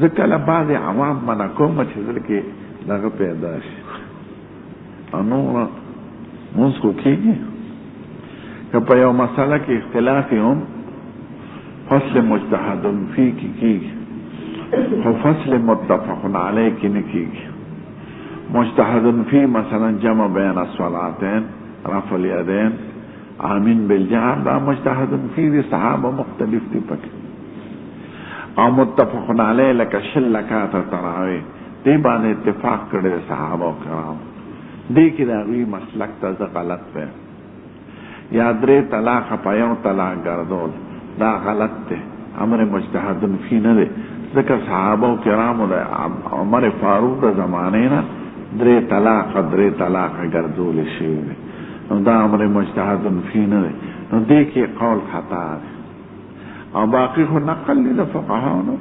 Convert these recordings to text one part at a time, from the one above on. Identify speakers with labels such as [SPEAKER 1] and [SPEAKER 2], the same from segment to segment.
[SPEAKER 1] ذکر بعض عوام منا کوم چې ځکه دغه پیدا شي انو موږ خو کېږي که په یو مسله کې اختلاف هم فصل مجتهد فيه کېږي خو فصل متفق علیه کې نه کېږي. مجتهد فيه مثلا جمع بین الصلاتین، رفع الیدین، آمین بالجهر، دا مجتهد فيه دي صحابه مختلف دي پکې. او متفق علیه لکه شل رکعات تراویح دی باندې اتفاق کړی صحابه کرام دی کې دا وی مسلک ته غلط دی. یا درې طلاق په یو طلاق ګرځول دا غلط دی، امر مجتهد فی نه دی. ځکه صحابه کرام د عمر فاروق د زمانه نه درې طلاق ګرځول شوی دی، نو دا امر مجتهد فی نه دی. نو دی کې قول خطا دی او باقی خو نقل لی دا فقهانو.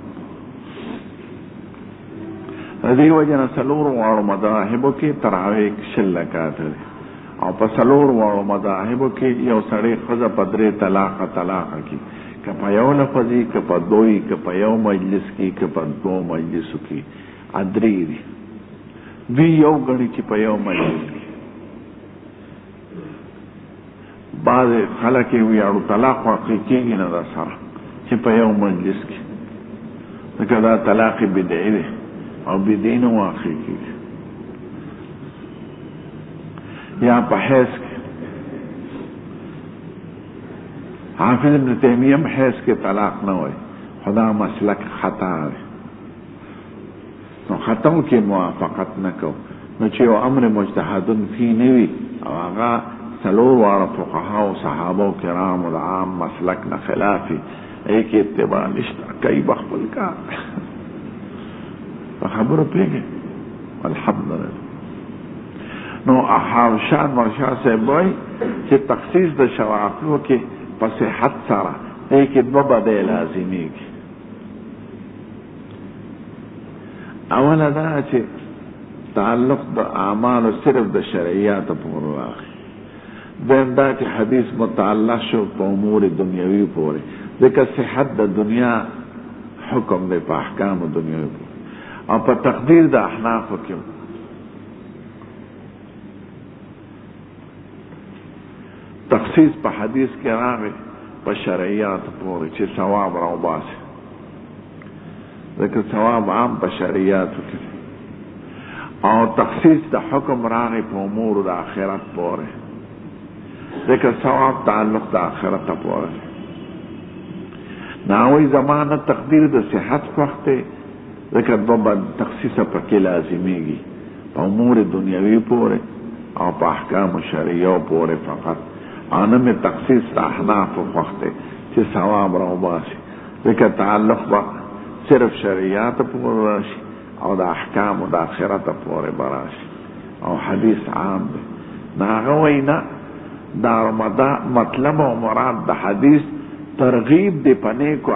[SPEAKER 1] دی وجه سلور وارو مذاهبو کی تراویح شل رکعات دی او په سلور وارو مذاهبو کی یو سړی ښځه په درې طلاق کی، که په یو لفظي، که په دوی، که په یو مجلس کی، که په دو مجلسو کی، ادری دی دوی یو غړي چې په یو مجلس کی. بعض خلک وی اړو طلاق واقع کیږي نه دا سره چې په یو مجلس کې، ځکه دا طلاق بدعي دی او بدعي نه واقع کېږي. یا په حیض کې حافظ ابن تیمیه هم حیض کې طلاق نه وایي، خو دا مسلک خطا دی. نو خطاو کې موافقت نه کوو. نو چې یو امر مجتهدن فی نه وي او هغه څلور واړه فقهاو صحابه کرامو د عام مسلک نه خلافي، ایک اتباع نشتا، کئی بخبل کا خبر پیگے الحمدللہ. نو احاوشان مرشاہ سے بوئی چی تخصیص دا شواقیو کی پسحت سارا ایک دو بدے لازمی کی. اولا دا چی تعلق دا اعمال صرف دا شرعیات پور راخی، دین دا چی حدیث متعلق شو پا امور دنیاوی پوری، ذکر صحت دا دنیا حکم دے پا احکام دنیاوی پوری او پا تقدیر دا احناف کیوں تخصیص پا حدیث کے راوے پا شرعیات پوری چی ثواب راو باسی. ذکر ثواب عام پا شرعیات کی او تخصیص دا حکم راوے پا امور دا آخرت پوری، ذکر ثواب تعلق دا آخرت پوری. ناوی زمانه تقدیر د صحت وخت ذکر بابا تخصیص پکې لازمیږي په امور دنیاوی پورې او په احکام شرعیه پورې فقط. انا میں تخصیص احناف وخت چې ثواب راو باسي، ذکر تعلق با صرف شرعیات پورې راشي او د احکام د آخرت پورې براشي او حدیث عام دی. ناغه وینا دا مطلب او مراد د حدیث ترغیب دی په نیکو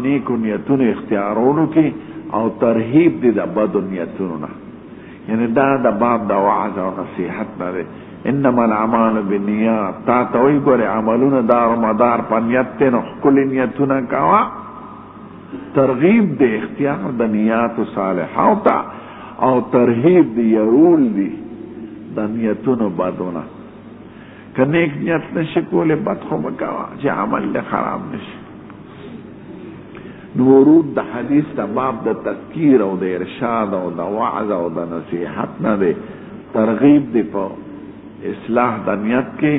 [SPEAKER 1] نیکو نیتونو اختیارولو کې او ترهیب دی د بدو نیتونو نه. یعنی دا د باب د وعظ او نصیحت نه دی. انما الاعمال بالنیات، تا ته وایي ګورې عملونه دار و مدار په نیت دی، نو ښکلې نیتونه کوه. ترغیب دی اختیار د نیاتو صالحو ته او ترهیب دی یرول دی د نیتونو بدونه. که نیک نیت نشی کولی بد خو مکوا چه عمل لی خراب نشی. نورود دا حدیث دا باب دا تذکیر او دا ارشاد او دا وعظ او دا نصیحت نا دے، ترغیب دی پا اصلاح دا نیت کی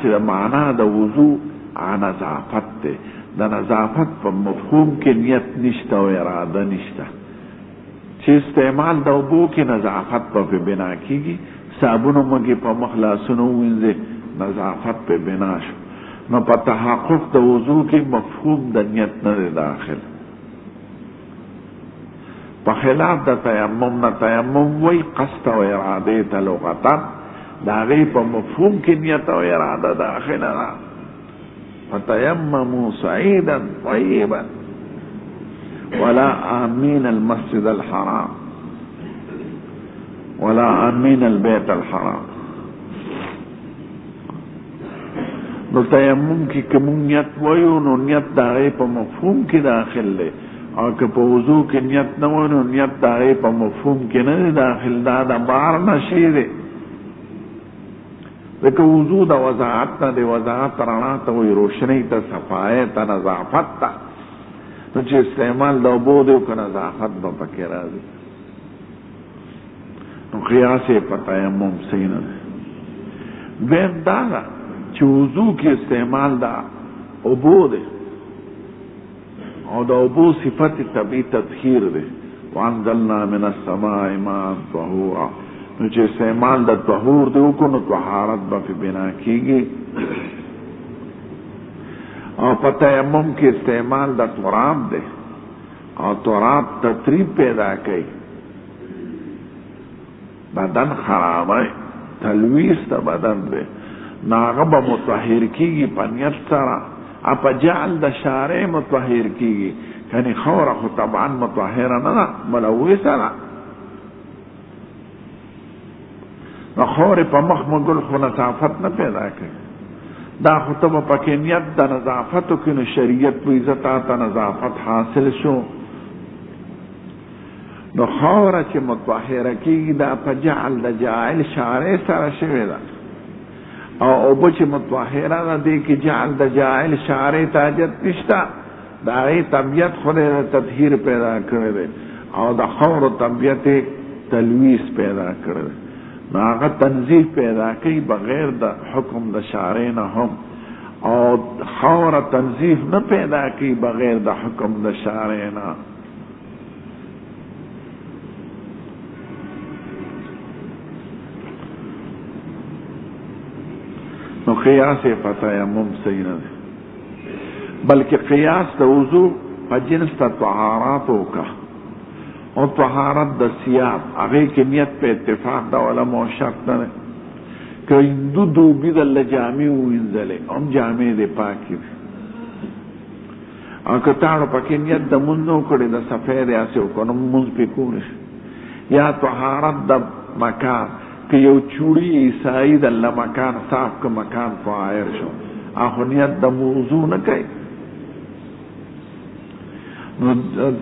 [SPEAKER 1] چې معنا د وضو نظافت ده د نظافت په مفهوم کې نیت نشته او اراده نشته چې استعمال د اوبو کې نظافت په بنا کیږي صابون مګي په مخلصونو وینځي نظافت په بنا شو نو په تحقق د وضو کې مفهوم د نیت نه داخل په خلاف د تیمم نه تیمم وی قصد او اراده ته لغتا دا غي په مفهوم کې نیت او اراده داخله نه فتيمموا صعيدا طيبا ولا آمين المسجد الحرام ولا آمين البيت الحرام نو تیمم کی کمون نیت ویو نو نیت داغی پا مفہوم کی داخل لے اور که پا وضو کی نیت نوی نو نیت داغی پا مفہوم کی ندی داخل دا بار نشی دے لیکن وضو دا وضاحت نا دے وضاحت رانا تا وی روشنی تا صفائے تا نظافت تا نو چه استعمال دا بو دیو که نظافت با پکی رازی نو قیاسی پا تیمم سینا دے بین داغا چه وضو کی استعمال دا ابو دے اور دا ابو صفت طبی تطہیر دے وانزلنا من السماء ماء طهورا نو چه استعمال دا طهور دے کو نو طهارت با فی بنا کی گی اور تیمم کی استعمال دا تراب دے اور تراب تطریب پیدا کی بدن خراب ہے تلویز تا بدن دے ناغب متطهر کیگی پنیت سرا اپا جعل دا شارع متطهر کیگی یعنی خورا خو طبعا متطهر ننا ملوی سرا نو خور پا مخ مگل خو نظافت نا پیدا کری دا خو تبا پاکی نیت دا نظافتو کنو شریعت پو عزت آتا نظافت حاصل شو نو خورا چه متطهر کیگی دا پا جعل دا جائل شارع سرا شوی دا او بچ متطهره ده دی که جعل د جاعل شارع تاجت نشتا دا غی طبیعت خود تطهیر پیدا کرده او د خور طبیعت تلویس پیدا کرده ناغه تنظیف پیدا کی بغیر د حکم د شارع نه هم او خور تنظیف نه پیدا کی بغیر د حکم د شارع نه نو قیاس فتیمم صحیح نه بلکہ قیاس د وضو په جنس د طهاراتو کا او طهارت د ثياب هغه کې نیت په اتفاق د علماء شرط نه که دو بيد لجامع وینځلې هم جامع دې پاکي او که تاسو پکې نیت د مونږ کړي د سفید یاسو کوم مونږ په کوونه یا طهارت د مکان کہ یو چوڑی عیسائی دا اللہ مکان صاف کا مکان فائر شو آخونیت دا موضوع نہ کئی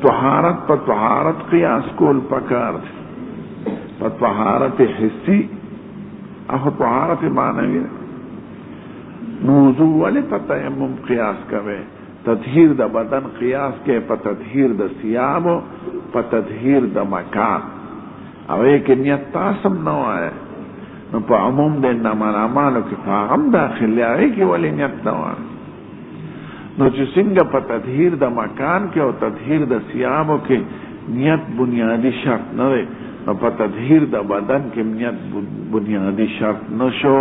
[SPEAKER 1] طہارت پا طہارت قیاس کول پکار پا طہارت حسی آخو طہارت معنوی موضوع والی پا تیمم قیاس کوئے تطہیر دا بدن قیاس کے پا تطہیر دا ثياب پا تطہیر دا مکان او ایک نیت تاسم نو آئے نو پا عموم دے نمان عمالو کی فاغم داخلی آئے کی ولی نیت نو آئے نو چو سنگا پا تطہیر دا مکان کے او تطہیر دا ثيابو کے نیت بنیادی شرط نو دے نو پا تطہیر دا بدن کے نیت بنیادی شرط نو شو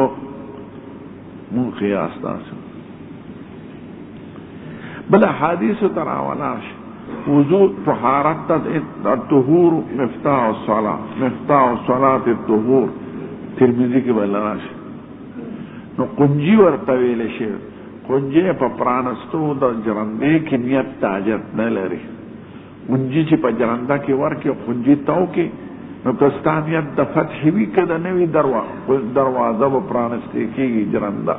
[SPEAKER 1] مون قیاس ناسو بلا حدیث تراولاش وضوء طهارت الطهور مفتاح الصلاة مفتاح الصلاة الطهور ترمذی کی بلناش نو قنجی ورته ویل شي. قنجی په پرانستو د جرندې کې نیت تاجت نه لري. قنجی چې په جرنده کې ورکې قنجی تاو کې نو کستانیت د فتح وی کده نوی دروازه به پرانستی کېږي جرنده.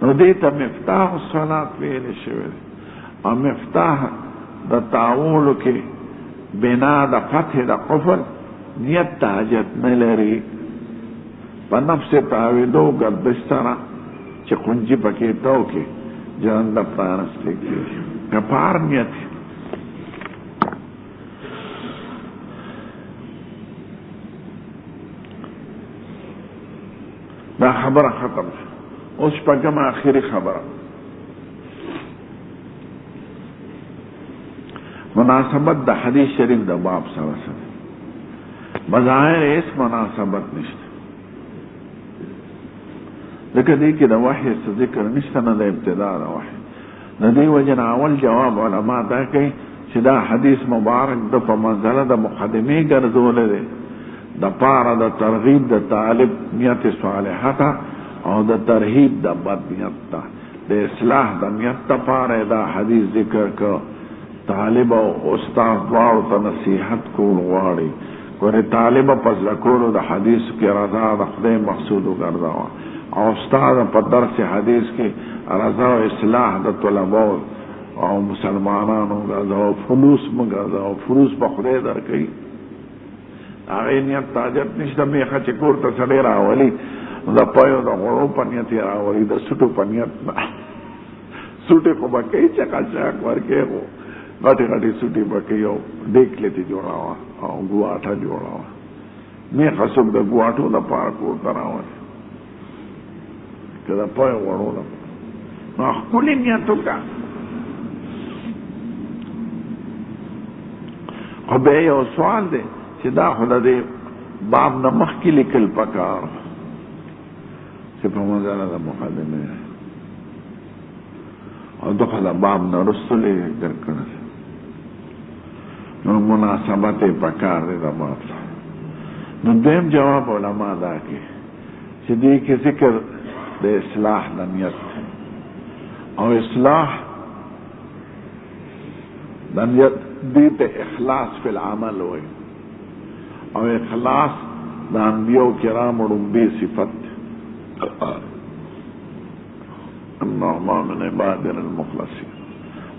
[SPEAKER 1] نو دې ته مفتاح الصلات ویل شوی او مفتاح د تعاولو کې بنا د فتح د قفل نیت تاجت نه لري. په نفس تعویدو گردش سره چې قنجی پکې تاو کې جرنده پرانستی کېږي کفار نیت. دا خبره ختم شو. اوس پکم آخری خبره مناسبت د حدیث شریف د باب سره سره بظاهر هیڅ مناسبت نشته ځکه دې کې د وحی څه ذکر نشته نه د ابتدا د وحی. د دې وجه نه اول جواب علما دا کوي چې دا حدیث مبارک د په منزله د مقدمې ګرځولی دی د پاره د ترغیب د طالب نیت صالحه ته او د ترهیب د بد نیت ته د اصلاح د نیت ته پاره دا حدیث ذکر که طالب او استاد دواړو ته نصیحت کول غواړي. ګورې طالب په زده کولو د حدیث کې رضا د خدای مقصود وګرځوه او استاد په درس حدیث کې رضا او اصلاح د طلباو او مسلمانانو وګرځوه. فلوس مه ګرځوه، فلوس به خدای درکوي. هغه نیت تاجت نشته. میخه چې کور ته سړی راولي د پایو د غوړو په نیت یې راولي، د سوټو په نیت نه. سوټې خو به کوي چکاچاک ورکوي، خو غټې غټې سوټې به کوي او ډېکلې ته جوړوه او ګواټه جوړوه. میخه څوک د ګواټو دپاره کور ته راولي که د پایو غوړو دپاره. نو ښکلي نیت وکړه. خو بیا یو سوال دی چې دا خو د دې باب نه مخکې لیکل پکار چې په منځله د مقدمې او دغه د باب نه وروسته لیکل کړی نو مناسبت یې پکار دی د باب سره. نو دویم جواب علما دا کوي چې دې کې ذکر د اصلاح د نیت او اصلاح د نیت دې ته اخلاص فی العمل وایي او اخلاص د انبیاء کرام رنبی صفت انما من عبادنا المخلصین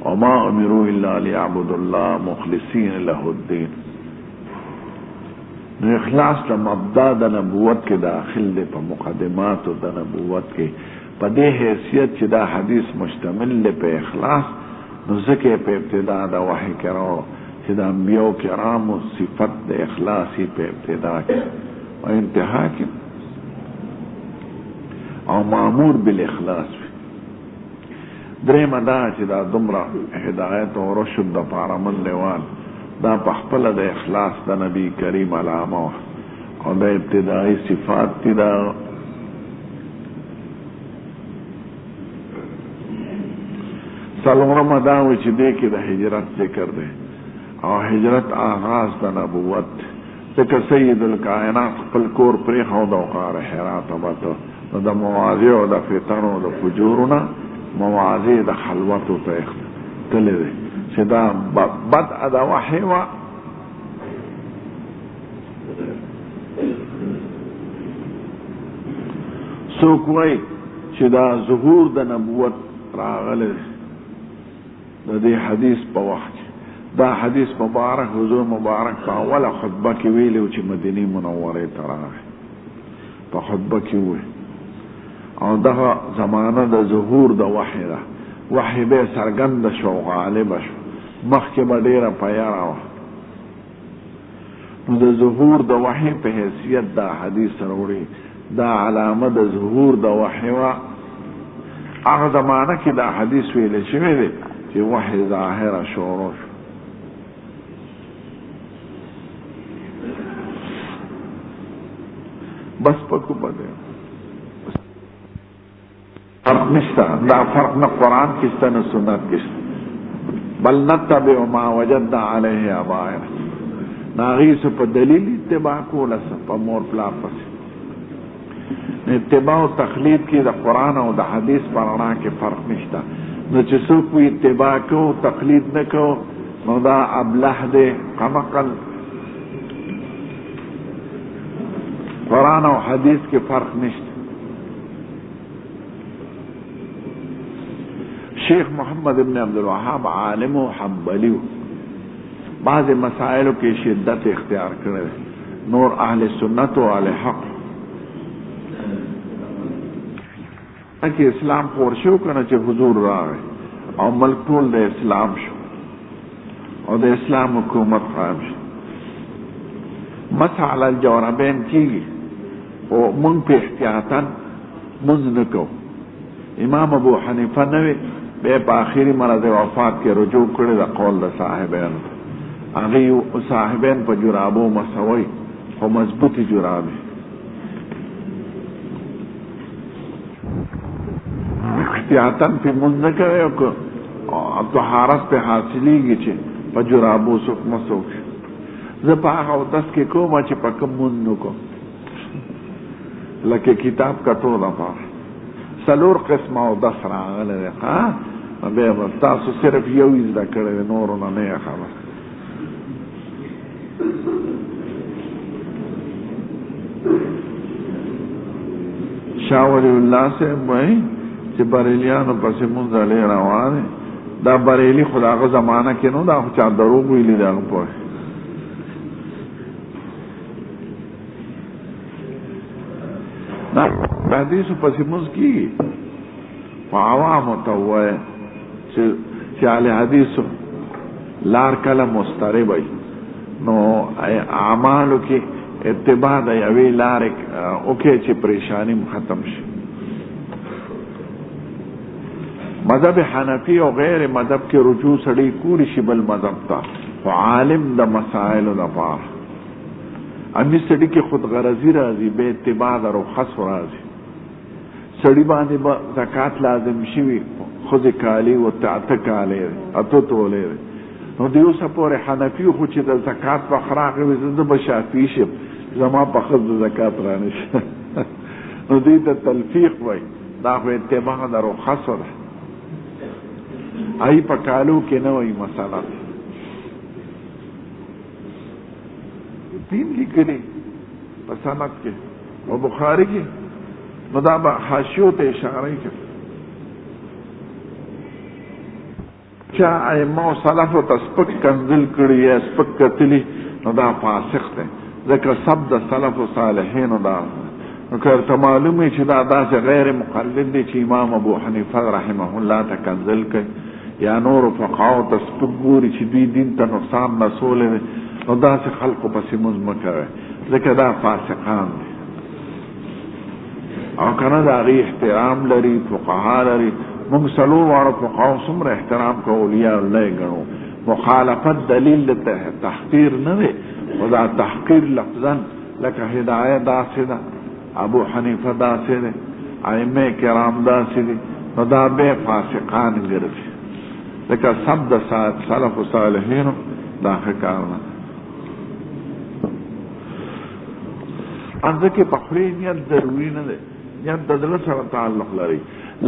[SPEAKER 1] وما امروا الا ليعبدوا الله مخلصین له الدین. نو اخلاص د مبدا د نبوت کې داخل دی په مقدمات د نبوت کې په دې حیثیت چې دا حدیث مشتمل دی په اخلاص. نو ځکه په ابتدا د وحی کې راوړو چې د انبیاء کرامو صفت د اخلاصی په ابتدا کې او انتها کې او مامور بالاخلاص وي. درېیم دا چې دا دومره هدایت او رشد د پاره من لیوال دا په خپله د اخلاص د نبی کریم علامه او د ابتدایي صفات دي. دا څلورمه دا وي چې دې کې د هجرت ذکر دی او هجرت آغاز د نبوت. ځکه سید الکائنات خپل کور پرېښود او غار حرا ته وته. نو د مواضع او د فتنو د فجورو نه مواضع د خلوتو ته تللی دی چې دا بدء د وحی وه. څوک وایي چې دا ظهور د نبوت راغلی د دې حدیث په وخت کې. دا حدیث مبارک حضور مبارک په اوله خطبه کې ویلی و چې مدینې منورې ته راغی په خطبه کې ووی او دغه زمانه د ظهور د وحی ده. وحی به څرګنده شو او غالبه شو، مخکې به ډېره پیاره وه. نو د ظهور د وحی په حیثیت دا حدیث راوړي دا علامه د ظهور د وحی وه. هغه زمانه کې دا حدیث ویلی شوی دی چې وحی ظاهره شروع شو. بس پکو بده فرق نشته. دا فرق نه قرآن کې شته نه سنت کې شته. بل نتبع ما وجدنا علیه آبائنا. ناغي څه په دلیل اتباع کوله څه په مور پلار پسې. اتباع او تقلید کې د قران او د حدیث په رڼا کې فرق نشته. نو چې څوک وي اتباع کو تقلید نه کو نو دا ابلح دی قمقل. قران او حدیث کې فرق نشته. شیخ محمد ابن عبدالوهاب عالم و حنبلی بعض مسائلو کې شدت اختیار کړی. نور اهل سنت و اهل حق اکی اسلام خور شو کنه چې حضور راغی او ملک ټول د اسلام شو او د اسلام حکومت قائم شو. مسح علی الجوربین کیږي او مونږ په احتیاطاً مونږ نه کوو. امام ابو حنیفه نوی به په آخري مرض وفات کې رجوع کړی د قول د صاحبینو. هغې صاحبین په جرابو مسوي خو مضبوطی جرابې. احتیاطاً پی منز نکوے او طهارت پی حاصلیگی چه پا جرابو سوک مسوک زپا آخا و دست کے کو ما چه پا کم منز نکو لکه کتاب کتو دا پا سلور قسم او دست راغل ده بے تاسو صرف یویز دا کرده نورو نا نیا خبر. شاہ ولی اللہ سے بھائی چې بریلیانو پسې مونږ علی روانه دا بریلی خداغه زمانہ کې نو دا خو چا دروغ ویلي دا په دا حدیث پسې مونږ کی په عوامو ته وای چې علی حدیث لار کله مسترب وي نو اعمالو کې اتباع د یوې لارې اوکې چې پریشانی ختم شي. مذهب حنفی او غیر مذهب کې رجوع سړی کولی شي بل مذهب ته خو عالم د مسائلو لپاره. امی سړی کې خود غرضی راځي به اتباع د رخص راځي. سړی باندې به زکات لازم شي خود کالی او تعت کالی اته تولې نو دیو سپور حنفی خو چې د زکات په خراغ وي زده به شافعي شي زما په خود زکات رانه شي نو دې ته تلفیق وای دا خو اتباع د رخص ده. ای په کالو کې نه وای مساله دین لیکلي په سند کې او بخاری کې نو دا به حاشیو ته اشاره کوي چا ائمه او سلفو ته سپک کنزل کړي یا سپک کتلي نو دا فاسق دی ځکه سب د سلفو صالحینو دا نو که ته معلومه چې دا داسې غیر مقلد دی چې امام ابو حنیفه رحمه الله ته کنزل کوي یا نور فقهاو ته سپک ګوري چې دوی دین ته نقصان رسولی دی نو داسې خلقو پسې مونځ مه کوئ ځکه دا فاسقان دي او کنه د هغې احترام لري فقها لري. مونږ څلور واړه فقهاو څومره احترام کوو اولیاء الله یې ګڼو. مخالفت دلیل د تحقیر نه دی خو دا تحقیر لفظا لکه هدایه داسې ده ابو حنیفه داسې دی ائمه کرام داسې دي نو دا بیا فاسقان ګرځي لکه سب د سلف صالحینو دا ښه کار نه. ځکه په خولې نیت ضروري نه دی نیت د زړه سره تعلق لري.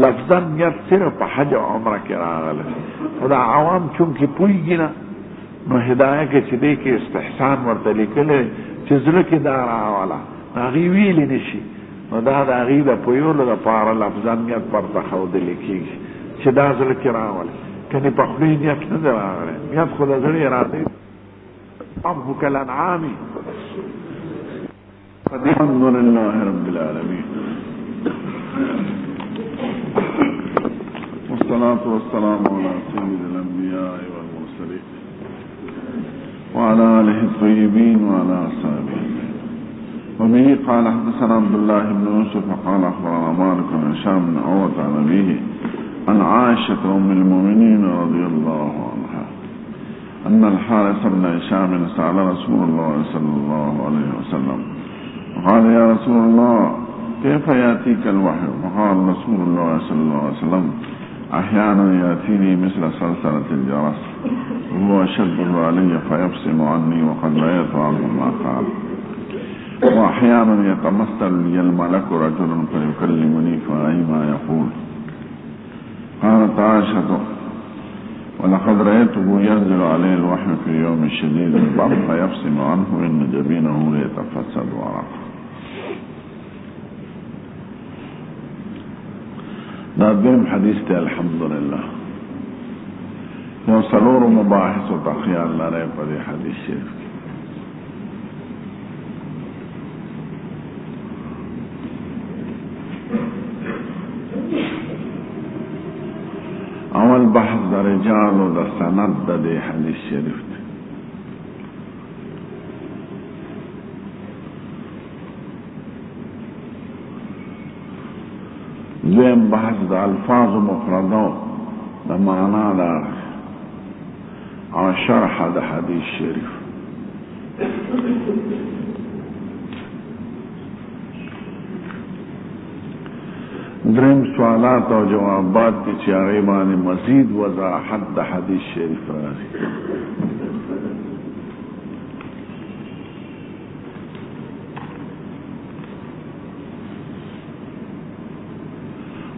[SPEAKER 1] لفظا نیت صرف په حج او عمره کې راغلی خو دا عوام چونکې پوهېږي نه نو هدایه کې چې دی کې استحسان ورته لیکلی چې زړه کې دا راوله هغې ویلې نه شي نو دا د هغې د پوهېدلو دپاره لفظا نیت ورته ښودلی کېږي چې دا زړه کې راولی کنې په خولې نیت نه دی راغلی نیت خو د زړه ارادې ابهو کالانعام. الحمد لله رب العالمين والصلاة والسلام على سيد الأنبياء والمرسلين وعلى آله الطيبين وعلى أصحابه. وبه قال حدثنا عبد الله بن يوسف قال أخبرنا مالك بن هشام بن عروة عن أبيه عن عائشة أم المؤمنين رضي الله عنها أن الحارث بن هشام سأل رسول الله صلى الله عليه وسلم قال يا رسول الله كيف يأتيك الوحي؟ فقال رسول الله صلى الله عليه وسلم أحيانا يأتيني مثل سلسلة الجرس وهو أشد علي فيبصم عني وقد رأيت عنه ما قال. وأحيانا يتمثل لي الملك رجل فيكلمني فأي ما يقول. قالت عائشة: ولقد رأيته ينزل عليه الوحي في يوم شديد البرد فيفصم عنه إن جبينه ليتفسد ورقه. نادم حديث الحمد لله وصلور مباحث وتخيال لا ريب في حديث شريف. اول بحث د رجال و د سند د حدیث شریف دی. دویم بحث د الفاظ مفردو د معنا دا او شرح د حدیث شریف. دریم سوالات او جوابات کی چاغی باندې مزید وضاحت د حدیث شریف راځي.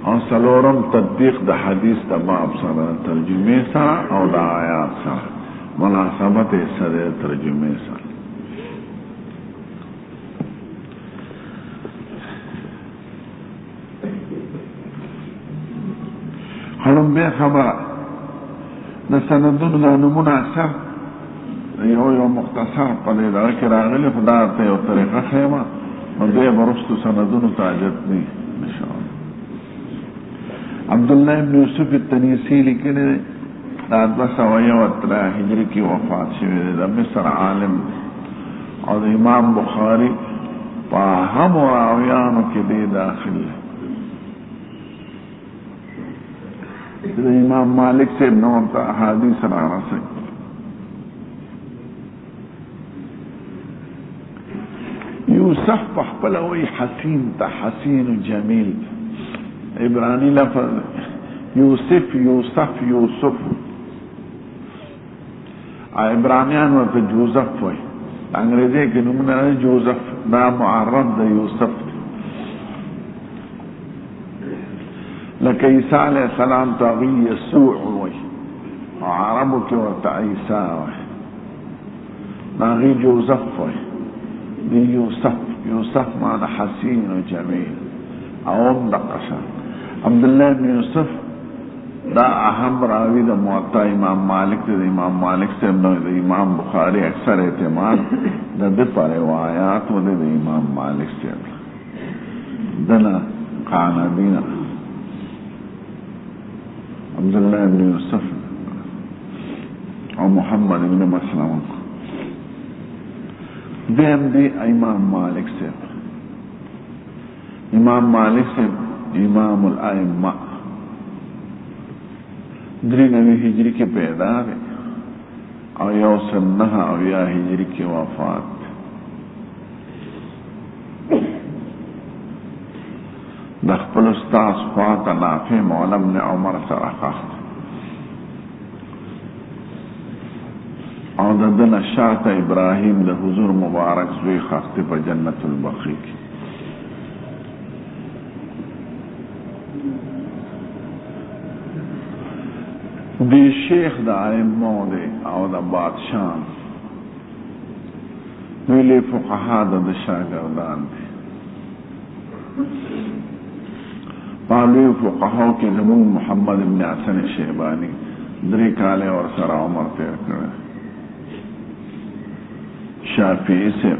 [SPEAKER 1] او څلورم تطبیق د حدیث د باب سره ترجمه سره او د آیات سره مناسبت سره ترجمه سره. حلم بے خبر د سندونو د نمونه اکثر یو مختصر پدې دا کې راغلي خدا ته یو طریقه خیمه او دې برستو سندونو تاجت نه نشو. عبدالله ابن یوسف التنیسی لیکلی دا 203 هجری کی وفات شوی دی. د مصر عالم او د امام بخاری په هم راویانو کې دی داخل دی. د امام مالک سے نور تا احادیث را رسي. یوسف په خپل وی حسین ته حسین جمیل عبرانی لفظ یوسف یوسف یوسف عبرانیان ورته جوزف وی. انګریزي کې نومونه جوزف دا معرب د یوسف لکه عیسی علیہ السلام تاغی یسوع وی عربو کی ورطا عیسی وی ناغی جوزف وی دی یوسف معنی حسین و جمیل اوم دقشا. عبداللہ بن یوسف دا اهم راوی دا موطا امام مالک دا امام مالک سے دا امام بخاری اکثر اعتماد دا دپا روایات و دا امام مالک سے دنا قانبینا عبداللہ ابن یوسف اور محمد ابن مسلم دیم دی امام مالک سے. امام مالک سے امام الائمہ 93 ہجری کے پیدا ہے اور 109 ہجری کی وفات. د خپل استاد خواته نافع مولا ابن عمر سره خاص او د دنه شاته ابراهیم د حضور مبارک زوی خاص په جنت البقیع کې. دی شیخ د ائمه دی او د بادشاہ ویلي فقها د شاګردان دي. پالوی فقهاو کې زمون محمد ابن حسن شیبانی 3 کاله اور سره عمر تیر کړ. شافعی سے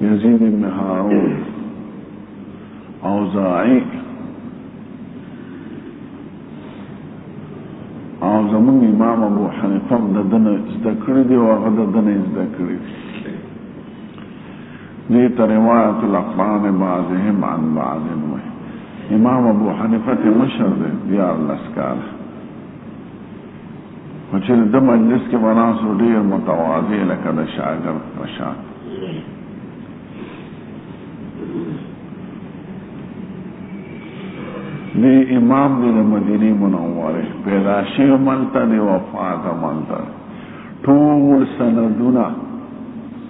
[SPEAKER 1] یزید ابن هارون اوزاعی او زمون امام ابو حنیفه د دنه ذکر دی او هغه د دنه ذکر دی. دې روایت الاقران بعضهم عن بعض. امام ابو حنیفه مشر دی دیار لسکال او چې د مجلس کې مناسو ډیر متواضع لکه د شاګرد رشاد. دی امام دی د مدینه منوره پیدا شوی ملته دی وفات ملته ټول سندونه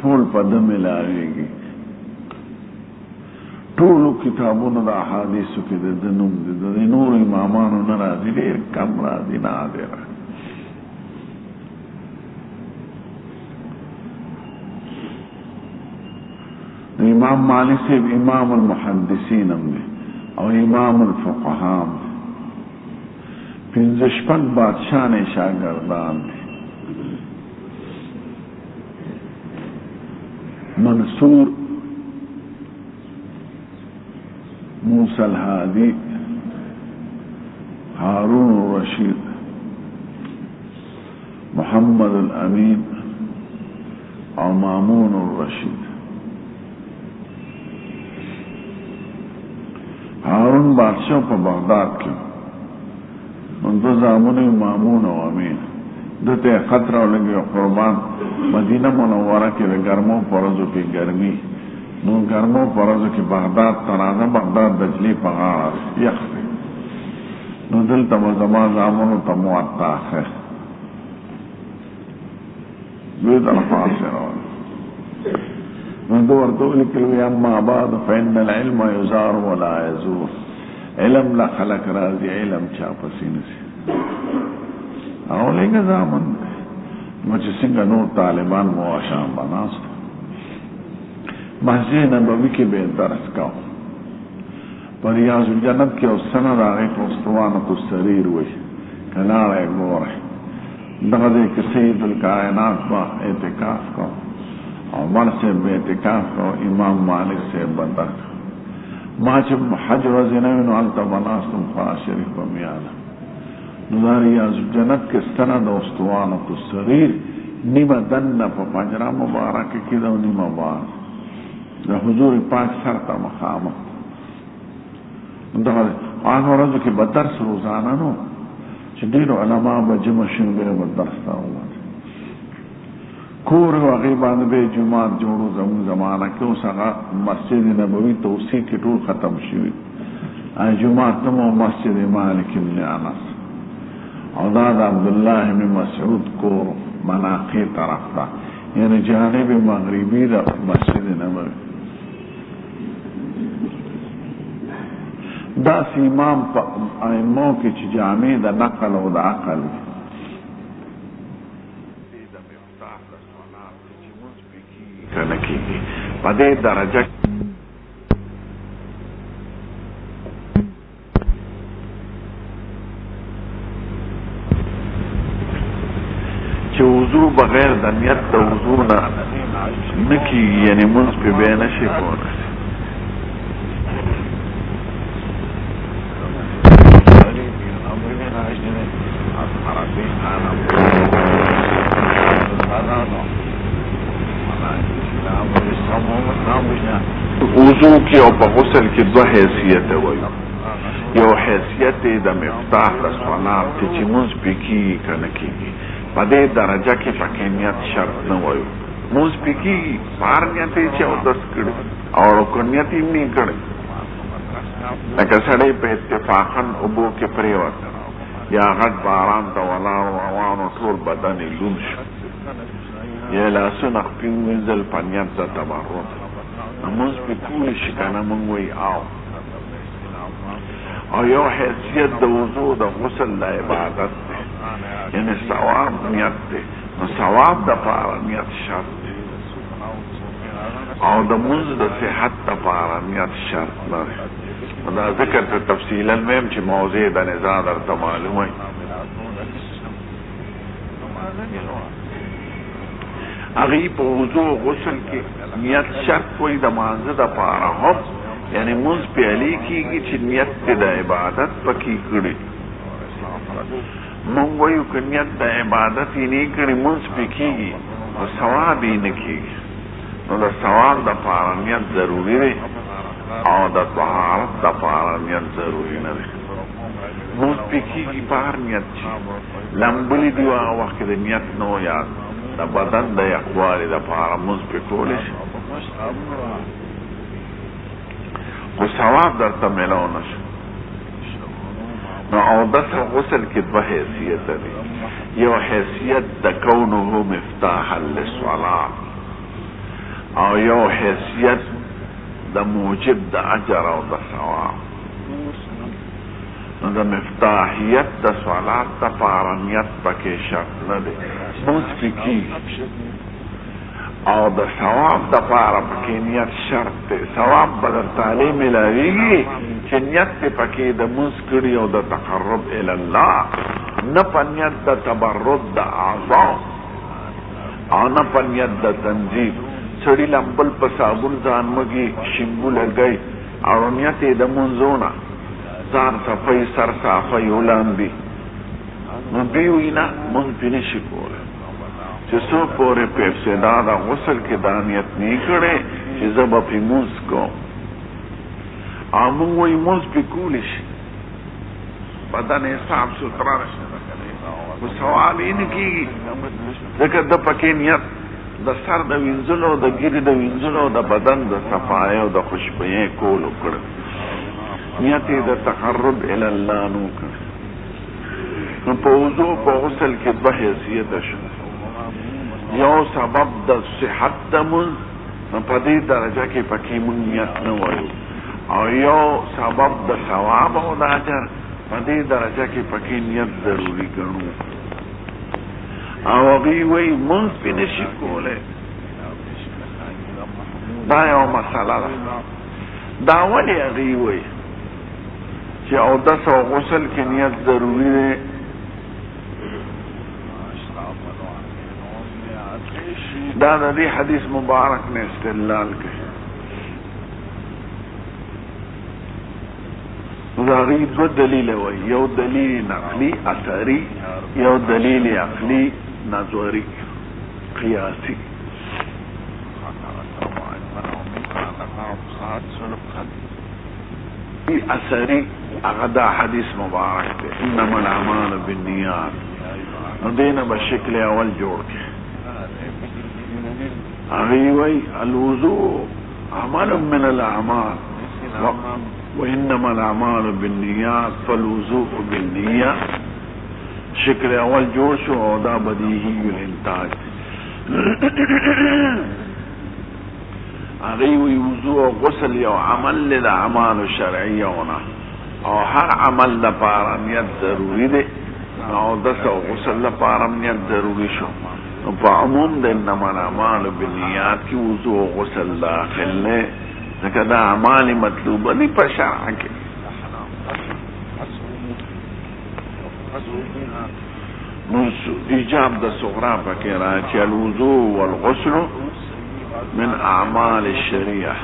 [SPEAKER 1] ټول په ده ملاویږي ټولو کتابونو د احادیثو کې د ده نوم دی د نورو امامانو نه راځي ډېر کم راځي نادره امام مالک صاحب امام المحدثین هم دی او امام الفقهاء هم دی پنځه شپږ بادشاهان شاګردان دی منصور موسى الهادي هارون الرشيد محمد الأمين او مامون الرشيد هارون بادشاہ په بغداد کې منذ زامن مامون او امین دته خطر ولګي قربان مدینه منوره کې د ګرمو پرزو کې ګرمي نو ګرمو پرزو کې بغداد ترانه بغداد دجلی په غاړه یخ نو دلته زمان زامنو ته موطا اخه دوی د الفاظ من دور دول كلمة أما بعد فإن العلم يزار ولا يزور علم لا خلق راضي علم چاپا سینسی اولی که زامن مچه سنگا نور طالبان مواشان بناست مسجد نبوی کی بے درس کاؤ پر ریاض الجنت کی اس سند آگئی کو استوانت السریر ہوئی کنار ایک گور ہے دغدے کہ سید الکائنات با اعتکاف کو عمر سے بے اعتکاف کو امام مالک سے بدر ما چه حج ورځې نه وي نو هلته به ناستم قرآن شریف به مې یادم نو دا ریاض الجنت کې ستنه د استوانة السریر نیمه دنه په پنجره مبارکه کې ده او نیمه بار د حضور پاک سر ته مخامخ دغه هغه ورځو کې به درس روزانه نو چې ډېرو علما به جمع شوي به درس ته ووتل کور هغې باندې به یې جومات جوړو زموږ زمانه کې اوس هغه مسجد نبوي توسیع کې ټول ختم شوي جومات نه مو مسجد مالک بن انس او دا د عبدالله بن مسعود کور مناقی طرف ته یعنی جانب مغربي د مسجد نبوي داسې امام په ائمو کې چې جامع د نقل او د عقل کنکی پدې درجه چې وضو بغیر د نیت د وضو نه نکی یعنی منځ په بیان شي کوله وضو کې او په غسل کې دوه حیثیت وایي یو حیثیت د مفتاح د صلات چې مونږ پکې کنه کېږي په دې درجه کې پکې نیت شرط نه وایي مونږ پکې بار نیت چې او داس کړي او کنیت یې نه کړي لکه سړی په اتفاقا ابو کې پریوت یا غټ باران ته ولاړ روانو ټول بدن یې لوند شو یا لاسونه خپل وینځل په نیت د تبرک مونږ په کولی شي کنه مونږ وایي او یو حیثیت د وضو د غسل د عبادت دی یعنی ثواب نیت دی نو ثواب د پاره نیت شرط دی او د مونږ د صحت د پاره نیت شرط نه دی دا ذکر ته تفصیلا میم چې موضوع د نزاع درته معلوم وي هغې په وضو غسل کې نیت شرط وي د مانځه د پاره هم یعنی مونځ پیالي کېږي چې نیت دې د عبادت پکې کړي مونږ وایو که نیت د عبادت یې نه کړي مونځ پې کېږي نو ثواب یې نه کېږي نو د ثواب د پاره نیت ضروري دی او د طهارت د پاره نیت ضروري نه دی مونځ پې کېږي په هر نیت چې لمبلي دي هغه وخت کې د نیت نه یاد د بدن د یخوالي د پاره مونځ پې کولی شي خو ثواب درته میلاو نشي نو اودس او غسل کې دوه حیثیت دي. یو حیثیت د کونه مفتاحا للصلاة، او یو حیثیت د موجب د اجر او د ثواب. نو د مفتاحیت د صلات د پارنیت پکې شرط نه دی، موږ فکی او د ثواب د پاره پکې نیت شرط دی. ثواب به درته علی ملاویږي چې نیت دې پکې د موږ کړي او د تقرب الی الله، نه په نیت د تبرد د اعضاء او نه په نیت د تنظیم. سړي لمبل په صابون ځان مږي شیمبو لګی او نیت یې د منځونه ځان صفای سر صافای ولاندې، نو دوی وي نه مونږ پې نشي کولی چې څو پورې په ابتدا د غسل کې دا نیت نه کړی چې زه به پې مونځ کوم. او مونږ وایي مونځ پې کولی شي، بدن یې صاف سوتره راشي، خو ثواب یې نه کېږي ځکه ده پکې نیت د سر د وینځلو، د ګیرې د وینځلو، د بدن د صفایۍ او د خوشبویۍ کولو کړی، نیت یې د تقرب الی الله نو کړی. نو په وضو په غسل کې دوه حیثیته شو، یو سبب د صحت د مونځ، نو په دې درجه کې پکې مونږ نیت نه وایو، او یو سبب د ثواب او د اجر، په دې درجه کې پکې نیت ضروري ګڼو. او هغوی وایي مونځ پې نشي کولی. دا یو مسله ده. دا ولې هغوی وایي چې اودس او غسل کې نیت ضروري دی؟ دا د دې حدیث مبارک نه استدلال کوي. دا هغوی دوه دلیله وایي، یو دلیل نقلی اثري، یو دلیل عقلی نظری قیاسی. اثري هغه دا حدیث مبارک دی، انما الاعمال بالنیات، نو دینه به شکل اول جوړ کړي. هغوی وایي الوضوء عمل من الاعمال وانما الاعمال بالنیات فالوضوء بالنیه. شکل اول جوړ شو او دا بدیهی الانتاج. هغوی وایي وضوء او غسل یو عمل له د اعمالو شرعیونه، او هر عمل لپاره نیت ضروري دی، او اودس او غسل لپاره نیت ضروري شو. نو په عموم د انما الاعمال بالنیات کې وضوء او غسل داخل دی، ځکه دا اعمال مطلوبه دي په شرع کې. نو ایجاب د صغرا پکې راځي، الوضوء والغسل من اعمال الشریعه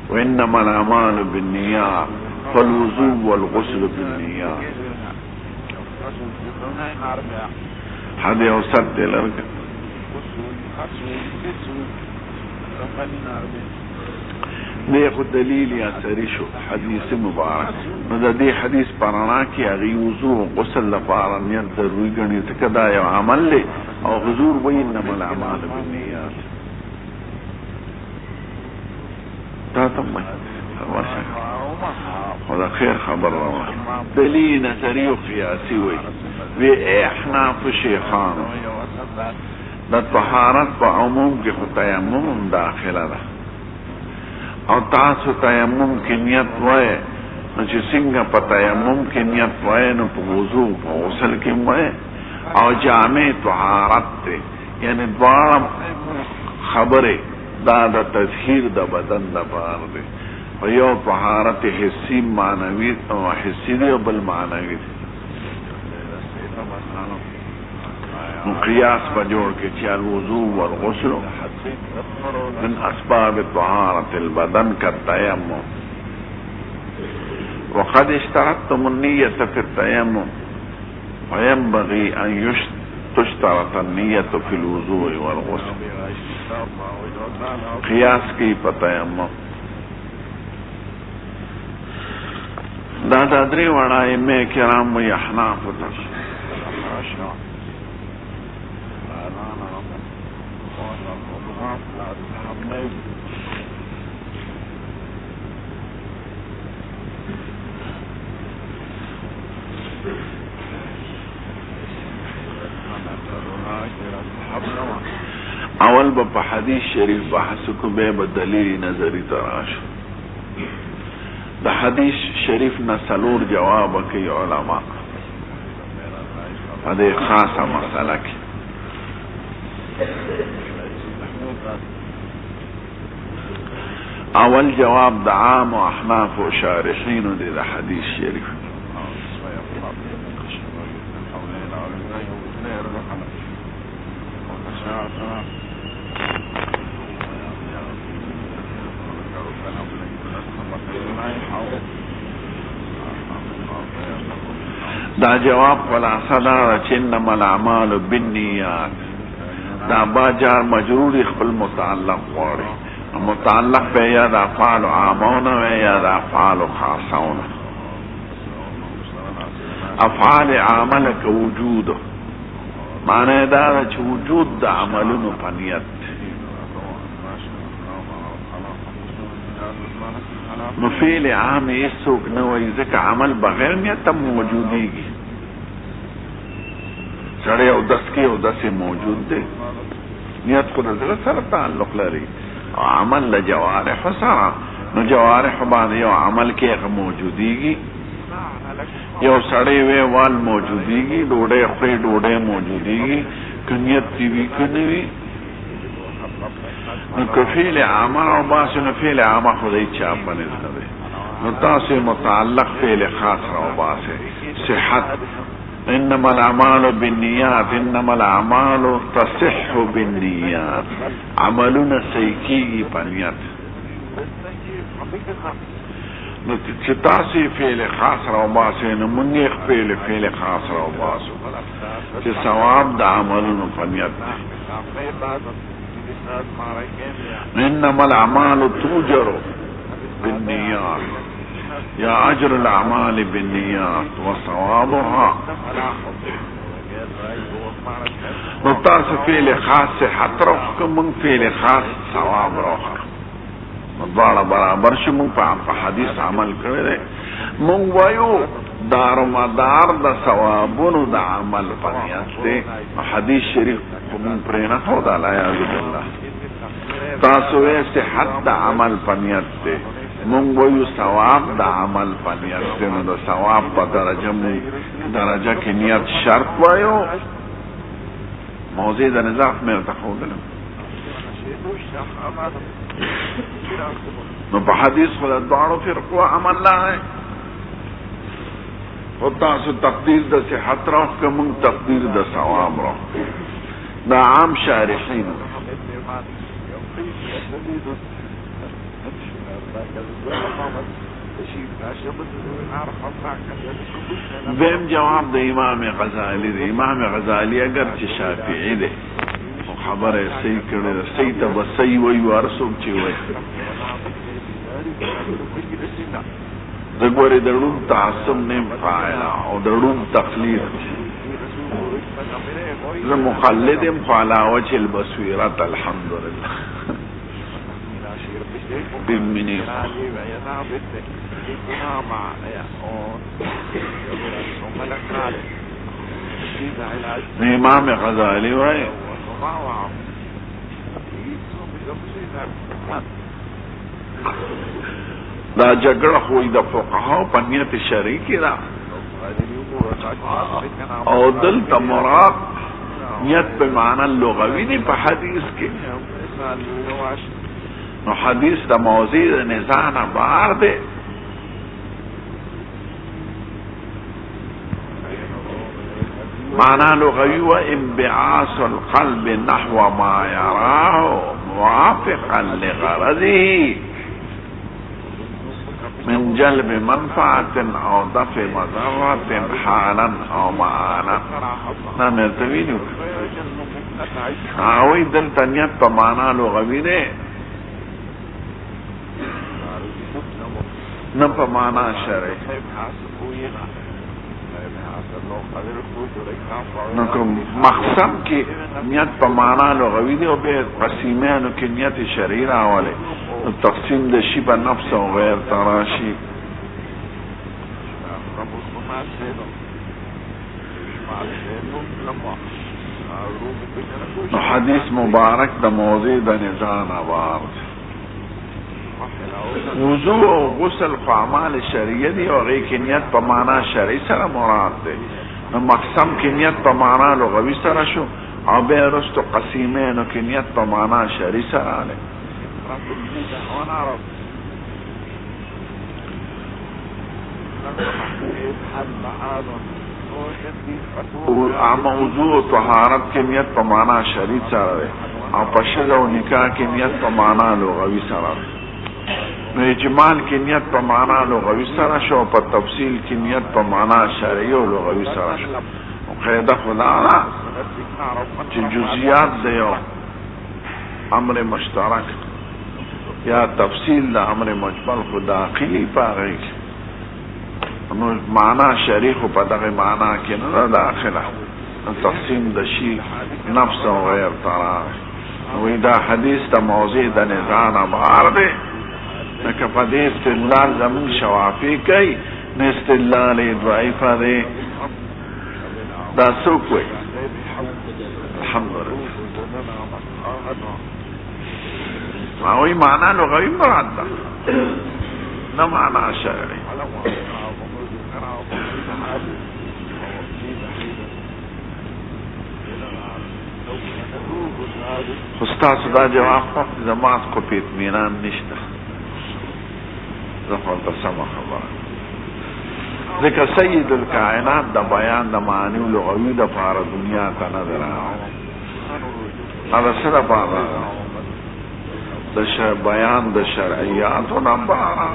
[SPEAKER 1] وانما الاعمال بالنیات فالوضوء والغسل بالنیات. حد اوسط دی لرګه دی خو دلیل اثري شو حدیث مبارک. نو د دې حدیث پرانا کې هغوی وضو او غسل لپاره نیت ضروري ګڼي، ځکه دا یو عمل دی، او حضور وایي انما الاعمال بالنیات. دا ته ورشه خو د خیر خبر راوړه. دلیل نظري او قیاسي وایي احناف شیخانو د طهارت په عموم کې خو تیمم هم داخله ده، او تاسو تیمم کې نیت وایي، نو چې څنګه په تیمم کې نیت وایي نو په وضو په غسل کې وایي. او جامع طهارت دی، یعنی دواړه خبرې دا د تطهیر د بدن لپاره دی، او یو طهارت حسي معنوي او حسي دی او بل معنوي دی. نو قیاس په جوړ کې چې الوضوء والغسل من اسباب طهارة البدن كالتيمم، وقد اشترطتم النية في التيمم وينبغي ان تشترط النية في الوضوء والغسل. قیاس کی په تیمم دا د درې وړه ائمه کرام وایي احناف ته په حدیث شریف بحث کو به دلیل نظری تراش د حدیث شریف نه څلور جواب کوي علما دا خاصه مسله کې. اول جواب د عام او احناف او شارحین د حدیث شریف. دا جواب خلاصه دا چې انما الاعمال بالنیات دا با جار مجرور خپل متعلق غواړي، متعلق به یا د افعال عامونه یا د افعال خاصونه. افعال عامله که وجود معنی دا چې وجود د عملونو په نیت، نو فعل عام هیڅوک نه وایي ځکه عمل بغیر نیت هم موجودېږي. سړی اودس کې اودس موجود دی، نیت خو د زړه سره تعلق لري او عمل له جوارح سره، نو جوارح باندې یو عمل کې هغه موجودېږي. یو سړی ویوال موجودېږي، ډوډۍ خوري ډوډۍ موجودېږي، که نیت دې وي که نه وي. نو که فعل عامه او باسي نو فعل عامه خو د هېچا په نس نه دی، نو تاسو متعلق فعل خاص راو باسئ. صحت انما الاعمال بالنیات، انما الاعمال تصح بالنیات، عملونه صحیح کېږي په نیت. نو چې تاسو فعل خاص راو باسئ نو موږ یې فعل خاص راو باسو چې ثواب د عملونو په نیت دی. انما الاعمال توجر بالنیات یا اجر الاعمال بالنیات وثوابها. نو تاسو فعل خاص صحت روخ که مونږ فعل خاص ثواب روخ، نو دواړه برابر شو. مونږ په حدیث عمل کړی دی، مونږ وایو دارومدار د ثوابونو د عمل په نیت دی. حدیث شریف خو مونږ پرې نه ښود العیاذ بالله. تاسو یې صحت د عمل په نیت دی، مونږ وایو ثواب د عمل په نیت دی. نو د ثواب په درجه کې نیت شرط وایو. موضوع د نظام مې ورته ښودلم. نو په حدیث خو د دواړو فرقو عمل نه دی. او تاسو تقدیر د صحت راو که مونږ تقدیر د ثواب راو. دا عام شارحین. دویم جواب د امام غزالی دی. امام غزالی اگر چې شافعی دی خو خبره صحیح کړې ده، صحیح ته به صحیح وایو هر څوک چې وایي. د ګورې د ړوند تعصب نیم فاعله او د ړوند تقلید. زه مقلد یم خو علی وجه البصیرة الحمدلله. بمنی امام غزالی وای دا جګړه خو د فقهاو په نیت شرعي کې ده، او دلته مراد نیت په معنا لغوي دی په حدیث کې. نو حدیث د موضوع د نزاع نه بهر دی. معنا لغوي و انبعاث القلب نحو ما يراه موافقا لغرضه من جلب منفعة او دفع مضرة حالا او معانا. نا مرتوینو اوی دلتا نیت پا معنا لغوی دی، نه په معنا شرعي. نو کوم مقصد کې نیت په معنا لغوي دی او به قسیمانو کې نیت شرعي راولي، نو تقسیم د شی په نفس او غیر تراشی. نو حدیث مبارک د موضوع د نزان آبار وضو او غسل په اعمال شرعیه دي او غي کې نیت په معنا شرعي سره مراد ده. نو مقسم کې نیت په معنا لغوي سره شو او به رستو قسیمینو کې نیت په معنا شرعي سره ده. موضوع طهارت کې نیت په معنا شرعي سره ده او په شذ او نکاح کې نیت په معنا لغوي سره ده. نو اجمال کې نیت په معنا لغوي سره شو، په تفصیل کې نیت په معنا شرعي او لغوي سره شو. قاعده خدا چې جزئیات دی او امر مشترک یا تفصیل د امر مجمل خو داخلي پاره نو معنا شرعي خو په دغه معنا کې نه داخله. تقسیم د شی نفس او غیر طرح نو دا حدیث د موضوع د نزان بار دی. نکه پا دی استدلال زمون شوافی کئی نه استدلال ضعیفه دی دا سوکوی الحمدلله ماوی معنی لغوی مراد دا نه معنی شرعی. خستاسو دا جواب خواه زماعت کو پی اطمینان نشتا زفر دا سما خبره ذکر سید الکائنات دا بیان دا معنی و لغوی دا پار دنیا تا ندر ادا سر پارا دا بیان دا شرعیات و نبارا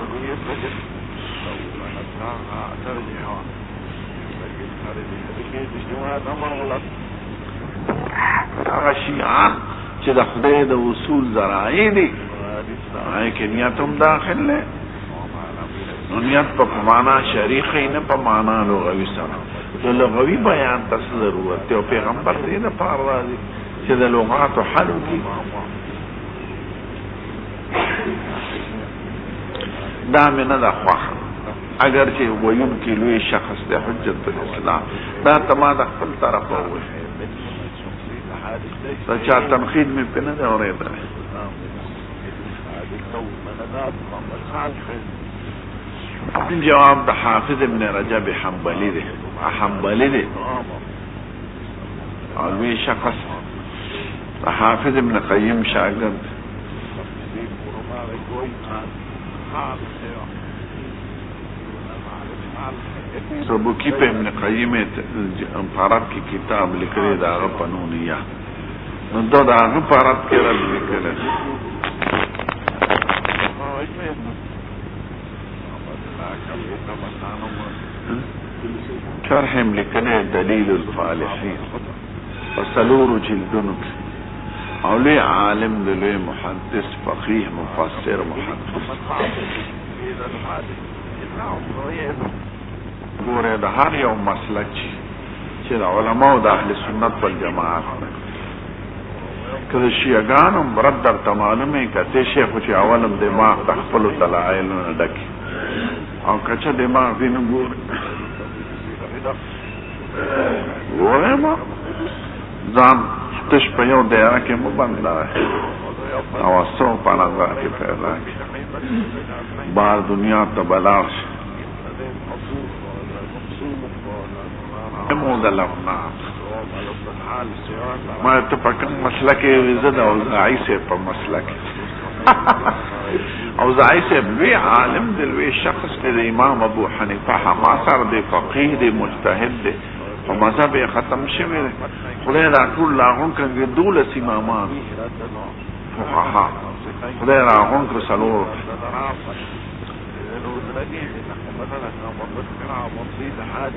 [SPEAKER 1] اگا شیعان چه دا خدای دا وصول ذرائی دی آئی که نیت هم داخل لے نو نیت پا مانا شریخی نه پا مانا لغوی سره. تو لغوی بیان تا ضرورت تی و پیغمبر دی دا پار رازی چه دا لغاتو حلو کی دامی ندا خواخ اگر چه ویون کی لوی شخص دی حجت الاسلام دا تما دا خپل طرف ہوئی دا چا تنخید میں پی ندا ہو رہی دا جواب دا حافظ ابن رجب حنبلی دی علوی شخص دا حافظ ابن قیم شاگرد سبکی پہ ابن قیم پارت کی کتاب لکھرے دا آغا پنونیہ نو دا آغا پارت کی رد لکھرے شرحم لکنے دلیل الفالحین وسلور جلدنک اولی عالم دلوی محدث فقیح مفسر محدث گوره دا هر یو مسلک چی دا علماء دا اهل سنت والجماعت که شیعگانم رد در تمالمی که تی شیخو چی اولم دماغ تخپلو دلائلو ندکی او کچه دماغ دینو گوره ما زان تش په یو دایره کې مو بنده او اسو په نظر کې پیدا کی بار دنیا ته بلاغ مو دلغنا ما ته په کوم مسلک زده او عیسه په مسلک او زعیسه لوی عالم دی لوی شخص دی امام ابو حنیفه حماسر دی فقیه دی مجتهد دی و مذهب ختم شوی دی خدای را ټول لاغون کنگی دولس امامان فقها خدای را غون که سلور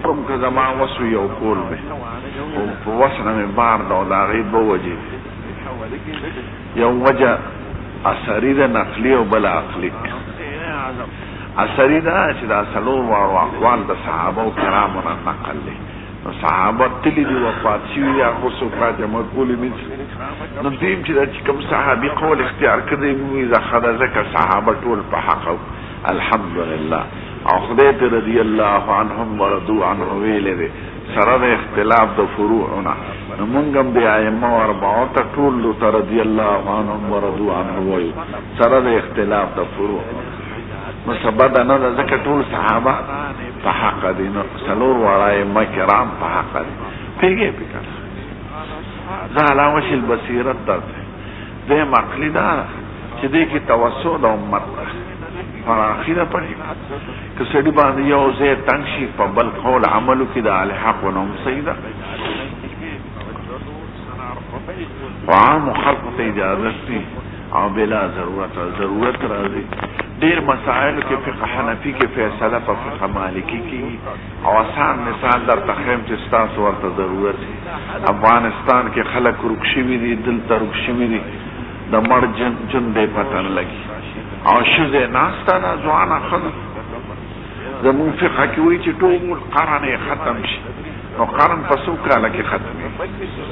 [SPEAKER 1] کم که زمان وسو یو کول بی و وسنم بار دو داغی بو وجه یو وجه اثری ده نقلی و بلا عقلی اثری ده چه ده سلور وارو اقوال ده صحابه و کرامونا نقل لی صحابه تلی دی وفات شوی یا خصو فاتح مقبولی نیست نو دیم چه ده چه کم صحابی قول اختیار کرده مویزا خدا ذکر صحابه طول پا حقو الحمدلله او خدایت رضی اللہ عنهم و رضو عنه ویلی ده سرد اختلاف ده فروعنا منگم دی ائمه اربعه ته ټول رضی الله عنهم ورضوا عنه وایو سره د اختلاف د فروع نو سبب نه د ذکر ټول صحابه په حق دي نو څلور وړای مکرام په حق دي پیګه پکړه زالا وشل بصیرت درته د مقلی دا چې دې کې توسع د امت پر اخیره پړي که سړي باندې یو ځای تنګ شي په بل قول عملو کې د الحق ونوم سیدا وعام خلق ته اجازه دي او بلا ضرورت راځي ډیر مسائل کې فقه حنفي کې فیصله په فقه مالکی کې او آسان مثال در تخیم چې تاسو ورته ضرورت دي افغانستان کې خلک رکشي دي دلته رکشي دي د مړ جن دې پتن لګي او شوزه ناستا دا ځوانه خلک زمون فقه کې وایي چې ټول قرن ختم شي نو قرن په څو کاله کې ختمي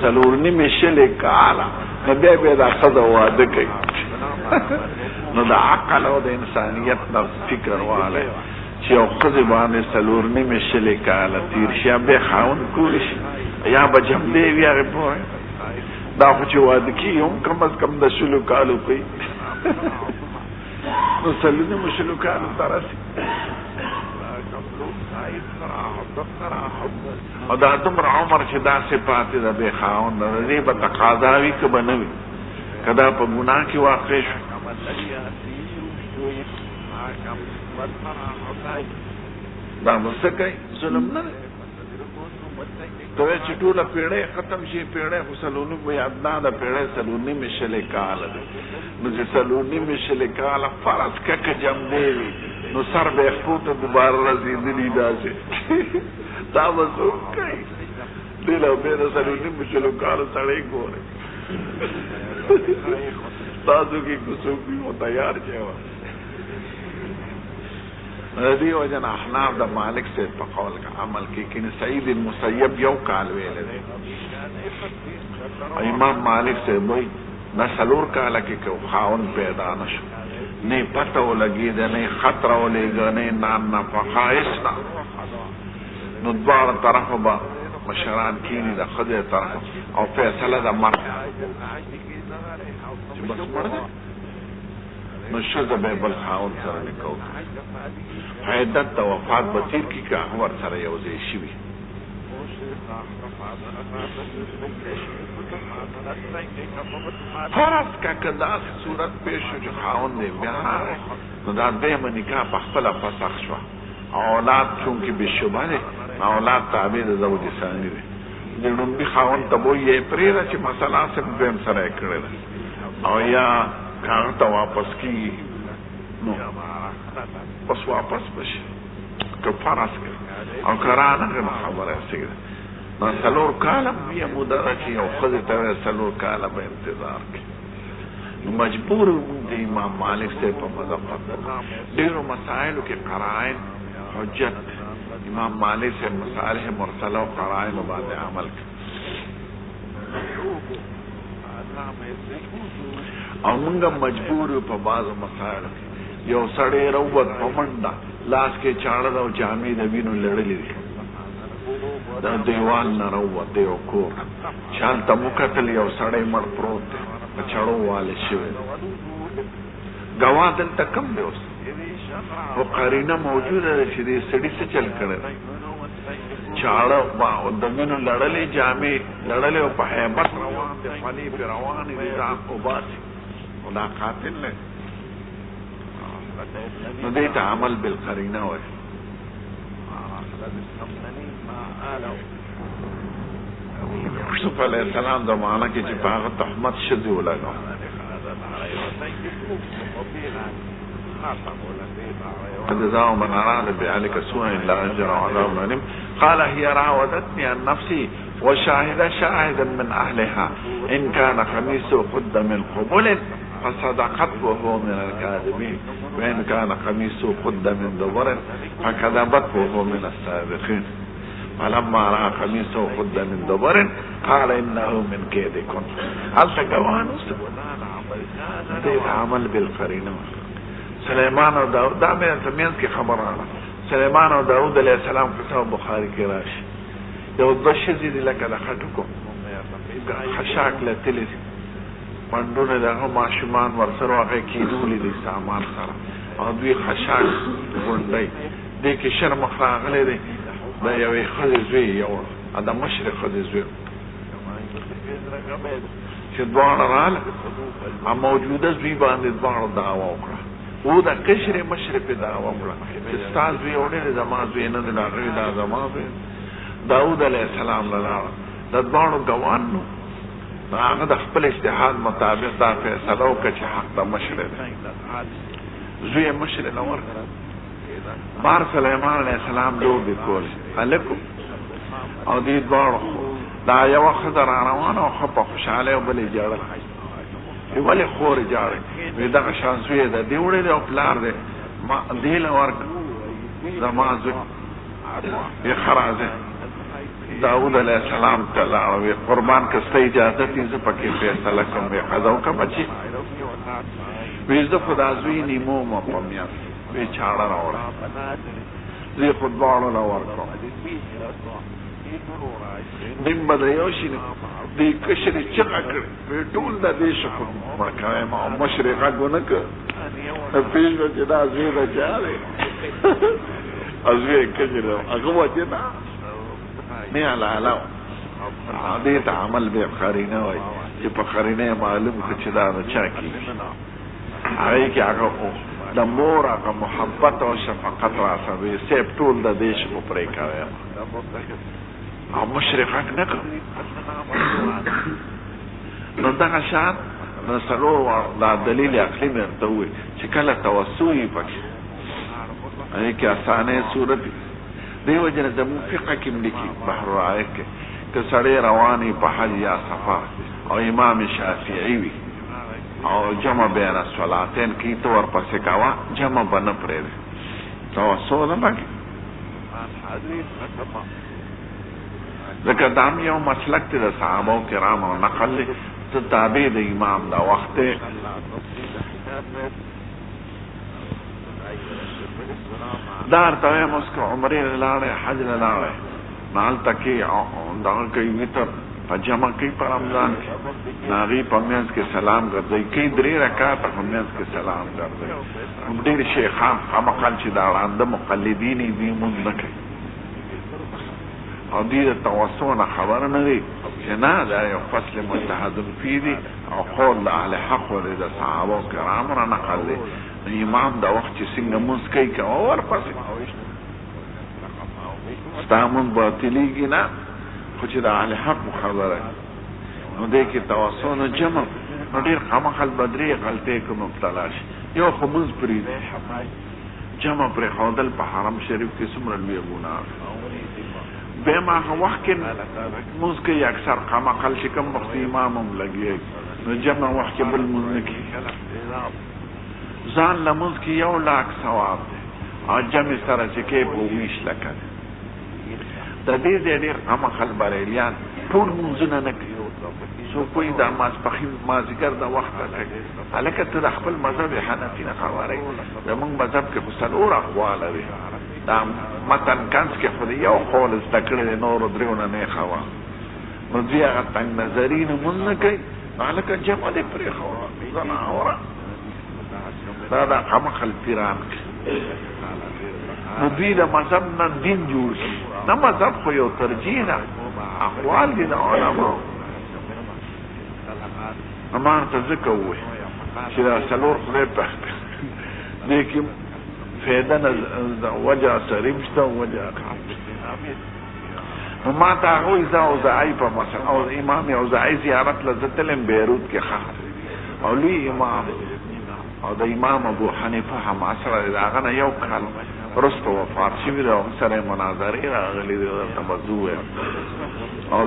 [SPEAKER 1] څلور نیمه شلې کاله نو بیا دا خزه واده کوي نو د عقل او د انسانیت د فکر واله چې یو خزه باندې څلور نیمه شلې کاله تیر شي به خاون کولی شي یا به جمع دی بیا په دا خو چې واده کیږي هم کم از کم د شلو کالو کوي نو سلونه مشلو کالو ترسي او دا دومره عمر چې دا صفات ده به خاون دې به تقاضا وي که به نه وي که دا په ګناه کې واقع شو دا به څه کوي ظلم نه دی ته چې ټوله پیړۍ ختم شي پیړۍ خو څلور وایي ادنا د پیړۍ څلور نیمې شلې کاله دی نو چې څلور نیمې شلې کاله فرض که جمع دی وي نو سر به خپو ته دوباره رسېدلي داسې دا به څوک کوي دې له بیا د څلور نیمې شلو کالو سړی ګورې تاسو کې که څوک وي نو تیار چې وه دې وجه نه احناف د مالک صاحب په قول عمل کې کینې سعید المسیب یو کال ویلی دی امام مالک صاحب وایي دا څلور کاله کې که خاون پیدا نه شو نه پته ولګېده نه خط راولېږه نه نفقه هېڅ نه نو دواړه طرفه به مشران کیني د ښځې طرفه او فیصله د مرګ چې بس مړ دی نو ښځه به بل خاون سره نکاح وکړي عدت د وفات به تېر کړي که هغه ورسره یو ځای شوي فرض که داسې صورت پیش شو چې خاوند دی بیا نو دا دویمه نکاح په خپله فسخ شوه او اولاد چونکې بېشبه دی اولاد تابع د زوج ثاني دی د لومبي خاوند ته به یې پرېږده چې مسله صرف دویم سره یې کړې ده او یا که هغه ته واپس کېږي نو بس واپس بشي که فرض کړي او که رانغی نو خبره سږي نو څلور کاله بیا موده ده چې یو ښځې ته وایي څلور کاله به انتظار کړي نو مجبور د امام مالک صاحب په مذهب ډېرو مسایلو کې قرائن حجت امام مالک صاحب مصالح مرسله او قرائنو باندې عمل کوي او موږ مجبور یو په بعضو مسایلو کې یو سړی راووت په منډه لاس کې چاړه ده او جامې د وینو لړلې دي د دیوال نه راووت دی یو کور چې هلته مو کتل یو سړی مړ پروت دی په چړو والی شوی ګواه دلته کم دی اوس خو قرینه موجوده ده چې دې سړي څه چل کړی چاړه د وینو لړلې جامې لړلې او په هیبت روان دی خولې پې روانې دي ځان وباسي خو دا قاتل دی نو دې ته عمل بالقرینه وایي یوسف علیه السلام زمانه کې چې په هغه تهمت ښځې ولګاو جزاء من أراد بأهلك سوءا إلا أجر عذاب أليم قال هي راودتني عن نفسي وشاهد شاهد من أهلها إن كان قميصه قد من قبل فصدقت وهو من الكاذبين وإن كان قميصه قد من دبر فكذبت وهو من الصادقين فلما رأى قميصه قد من دبر قال إنه من كيدكن هل تقوان دې عمل بالقرینه سلیمان او داود دا مې تمینځ کې خبره ده سلیمان او داود علیه السلام قصه بخاری کې راشي یو دوه ښځې دي لکه د خټکو خشاک لتلی پندونه دغه ماشومان ورسره هغه کېدولې دي سامان سره او دوی خشاک غونډی دې کې شرم راغلی دی د یوې ښځې زوی یو د مشرې ښځې زوی چې دواړه راله موجوده زوی باندې دواړو دعوه وکړه او د کشرې مشرې پې دعوه وکړه چې ستا زوی وړی دی زما زوی نه دی د هغوی دا زما زوی داود علیه السلام له لاړه د دواړو ګوان نو هغه د خپل اجتهاد مطابق دا فیصله وکړه چې حق د مشرې دی زوی یې مشرې له ورکړه بار سلیمان علیه السلام لوبې کولې هلکو او دې دواړو دا یوه ښځه را روانه وه ښه په خوشحالۍ او بلې ژړل ولې خورې ژاړې وایي دغه شان زوی یې د دې وړی دی او پلار دی ما دې له ورکړه زما زوی وایي ښه راځئ داود علیه السلام ته لاړه وایي قربان که ستا اجازت یې زه پکې فیصله کوم وایي ښځه وکړه بچي وایي زه خو دا زوی نیمه ومه په میاشت وایي چاړه راوړه زه یې خو دواړو له ورکړم نیم به د یو شي نه دې کشرې چغه کړې وایي ټول د دې شکر مړ کوی ما او مشرې غږ ونه کړ پوه شوه چې دا زوی د چا دی او زوی یې کشرې هغه وجې نه نه علاله دې ته عمل به قرینه وایي چې په قرینه یې معلوم کړه چې دا د چا کېږي هغې کې هغه د مور هغه محبت او شفقت را سره وایي صاحب ټول د دې شکو پرې کوی او مشرې غږ نه کړ نو دغه شان نو څلور دا دلیل عقلي مې ورته ووایي چې کله توسع وي پکې هغې کې اسانۍ صورت وي دې وجې نه زموږ فقه کې هم لیکي بحر الرائق کې که سړی روان وي په حج یا سفر او امام شافعي وي او جمع بین الصلاتین کې ته ورپسې کوه جمع به نه پرېږدې توسع نه پکې ځکه دا هم یو مسلک دی د صحابو کرامو نقل دی ته تابع د امام دا وخت دی دا ورته وایم اوس که عمرې له لاړې حج له لاړې نو هلته کې دغه کوي وتر په جمع کوي په رمضان کې نو هغې په منځ کې سلام ګرځوي کوي 3 رکعاته په منځ کې سلام ګرځوي ډېر شیخان خامخا چې دا ړانده مقلدین یې دوی مونځ نه کوي او دوی د توسع نه خبره نه دی چې نه دا یو فصل مجتهد فی دی او قول د اهل حق دی د صحابه کرامو نه نقل دی امام دا وخت چې څنګه مونځ کوي کوه ورپسې ستا مونځ باطلېږي نه خو چې د اهل حق خبره نو دې کې توسع نه جمع نو ډېر خامخل به 3 غلطۍ کې مبتلا شي یو خو مونځ پرېږدي جمع پرېښودل په حرم شریف کې څومره لویه ګناه بیا ما هغه وخت کې مونځ کوي اکثر خامخل چې کوم وخت امام هم لګېږي نو جمع وخت کې بل مونځ نه کوي ځان له مونځ کې 1,00,000 ثواب دی او جمع سره چې کوي په 20 لکه دی د دې ځای ډېر خامخل بریلیان ټول مونځونه نه کوي څوک وایي دا مازدیګر د وخته کوي هلکه ته د خپل مذهب حنفي نه خبره زمونږ مذهب کې خو 4 اقوال دی دا متن کنس کې خو د یو قول زده کړی دی نورو 3 نه نه خوا نو دوی هغه تنګ نظري مونځ نه کوي هلکه جمع دې پرېښوه زناوره دا د خامخل پیران نو دوی د مذهب نه دین جوړ شي نه مذهب خو یو ترجیح ده اقوال دي د علماو ما ته ځکه ووایي چې دا 4 خدای په دې کې فایده نه وجه صریب شته وجه نو ما ته هغوی زه اوزاعي په مثلا او امام اوزاعي زیارت له زه تلم بیروت کې ښه او لوی امام او د امام ابو حنیفه هم اثره د هغه نه 1 کال وروسته وفات شوي دی او سره یې مناظرې راغلي دي درته به زه ووایم او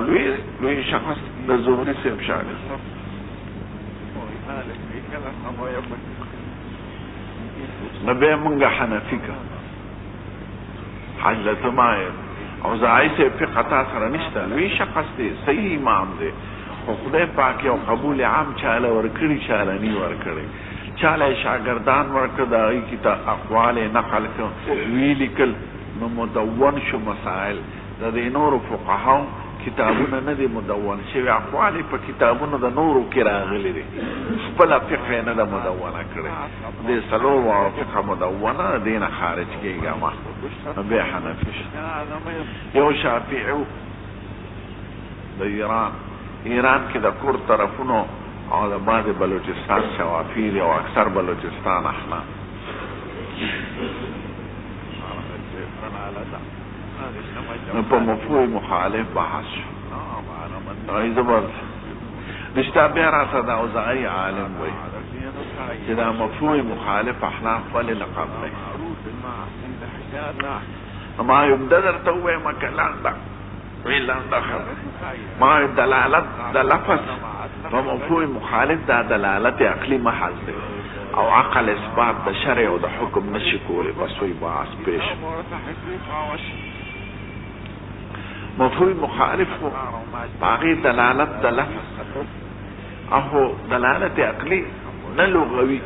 [SPEAKER 1] لوی شخص د زهري صاحب شاګرد نو بیا مونږ حنفي که حضرت ما اوزاعي صاحب فقه تا سره نشته لوی شخص دی صحیح امام دی خو خدای پاک یو قبول عام چاله ورکړي چاله نی ورکړي چاله شاګردان ورکړه د هغې کې ته اقوال یې نقل کړه ویې لیکل نو مدون شو مسائل د دې نورو فقهاو کتابونه نه دي مدون شوی، اقوال په کتابونو د نورو کې راغلي دي، خپل فقه نه ده مدونه کړي. د څلور واړو فقه مدونه دینه خارج کېږي ما به حنفي یو شافعي د ایران کې د کور طرفونو او د بعض بلوچستان شوافیر او اکثر بلوچستان احناف. په مفهوم مخالف بحث زبر نشتا بیا راته دا اوزاعي عالم وي چې دا مفهوم مخالف احناف ولې لقب دی. ما یم درته ووایم کلام دا ویلان دا ما دلالت د لفظ په مفهوم مخالف دا دلالت عقلی محض دی او عقل اثبات د شرع او د حکم نشي کولی. بس وی باس پیش مفهوم مخالف هو باغی دلالت د لفظ اهو دلالت عقلی نه لغوي.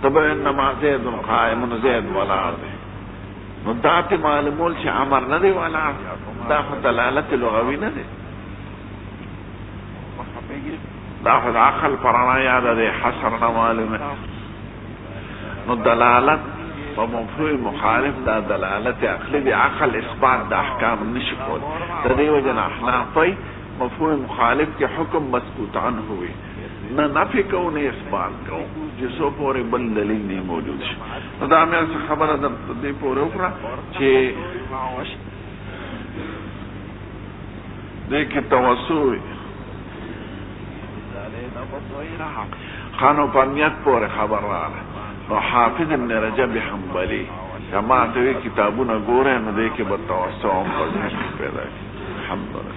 [SPEAKER 1] طبعا انما زید قائم زید ولا نو دات معلومول چې امر نه دی ولا دا دلالت لغوي نه دی، دا خو عقل پرانا یاد دی حصر نه معلومه. نو دلالت په مفهوم مخالف دا دلالت عقلی دی، عقل اثبات د احکام نشي کول. د دې وجه نه احناف مفهوم مخالف کې حکم مسکوت عنه وي، نه نفي کو نه اثبات کو جسو پورې بل دلیل نه موجود شي. نو دا مې خبره د دې پورې وکړه چې دې کې توسوي خانو پنیت پورې خبر راغله. نو حافظ ابن رجب حنبلی جماعت وی کتابونه ګوره نو دې کې به توسع هم په ذهن کې پیدا شي. الحمدلله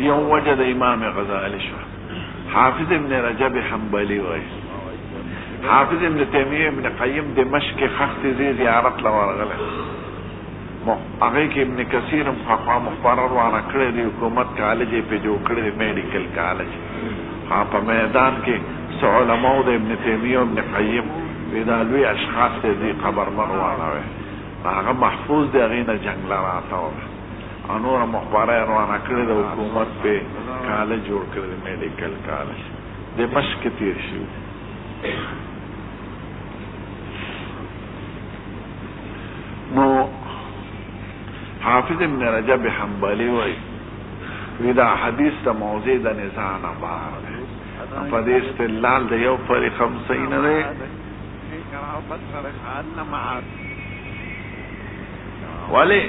[SPEAKER 1] یو وجه د امام غزالی شو. حافظ ابن رجب حنبلی وای حافظ ابن تیمیه ابن قیم دمشق خخت زیارت لورغله هغه کې ابن کثیر مخفا مخبرر وانه کړی دی، حکومت کالج په جوړ کړی دی، میډیکل کالج. په میدان کې علماء د ابن تیمیه ابن قیم دا لوی اشخاص دي قبر مروانه وي، هغه محفوظ دی، هغې نه جنګ راته وه او نور مخبره روانه کړې د حکومت په کالج جوړ کړی دی، میډیکل کالج دمشق کې تیر شوي. نو حافظ ابن رجب حنبلی وی دا حدیث دا موضع دا نزاع نه بار دی، په دې استدلال د یو فریق هم صحیح نه دی ولی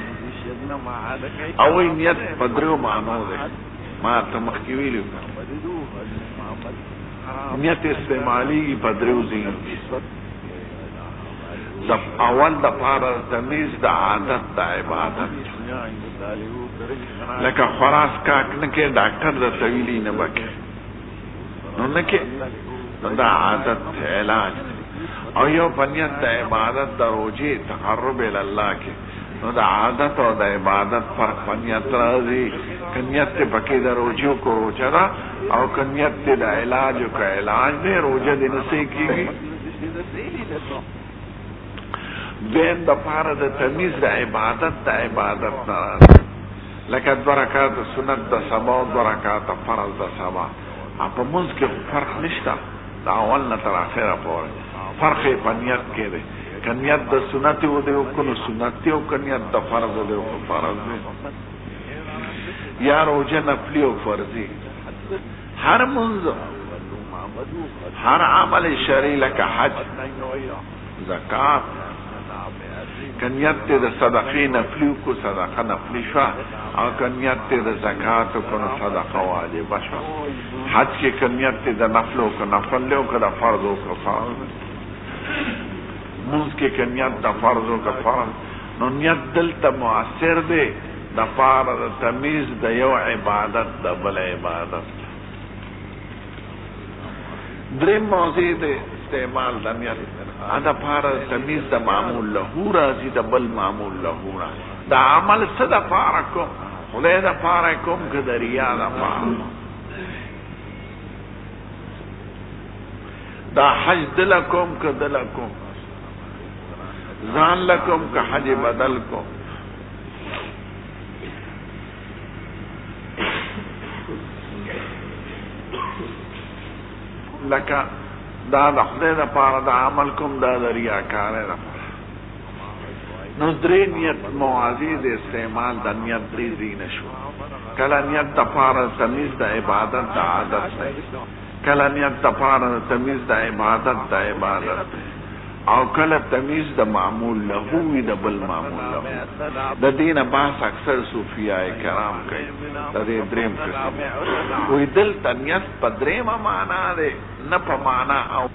[SPEAKER 1] او نیت په درو معنو دی. ما ته مخکې ویلي نیت استعمالي په درو ځایونو کې. اول د پاره تمیز د عادت د عبادت، لکه خراس کاک نه کې ډاکټر د طویلی نه بکې نو نه کې دا عادت علاج. او یو پنیت د عبادت د روجې تقرب الله کې نو د عادت او د عبادت فرق پنیت راځي. کنیت ته پکې د روجو کو روجه ده او کنیت ته د علاج کو علاج دی، روجه دې نه سي کېږي. دین د پاره د تمیز د عبادت نه لکه 2 رکعات سنت د سبا او 2 رکعات فرض د سبا. په منځ کې فرق نشته، د اول نه تر اخره پورې فرق یې په نیت کې دی. که نیت د سنت و دی وکړو سنت او که نیت د فرض و دی وکړو فرض دی. یا روجه نفلی او فرضي، هر منځ هر عمل شرعي لکه حج زکات کنیت ته د صدقې نفلی کو صدقه نفلی شو، او کنیت ته د زکات کو صدقه واجب شو. حج کې کنیت ته د نفل کو نفل له کو د فرض کو فرض، منځ کې کنیت د فرض کو فرض. نو نیت دلته مؤثر دی د پاره د تمیز د یو عبادت د بل عبادت. درې موضوع دی استعمال د نیت دا پاره تمیز د معمول له راځي د بل معمول له راځي. دا عمل څه د پاره کوم خدای د پاره کوم که د ریا د پاره. دا حج دل کوم که دل کوم ځان لکم که حج بدل کو لکه دا د خدای دپاره د عمل کوم دا د ریاکارۍ دپاره نو درې نیت موازی د استعمال د نیت درې ځای نشو کله نیت دپاره تمیز د عبادت د عادت دی کله نیت دپاره تمیز د عبادت د عبادت دی او کله تمیز د معمول له وي د بل معمول له د دینه بحث اکثر صوفیای کرام کوي د دې دریم قسم وی دلته نیت په درېمه معنا دی نه په معنا او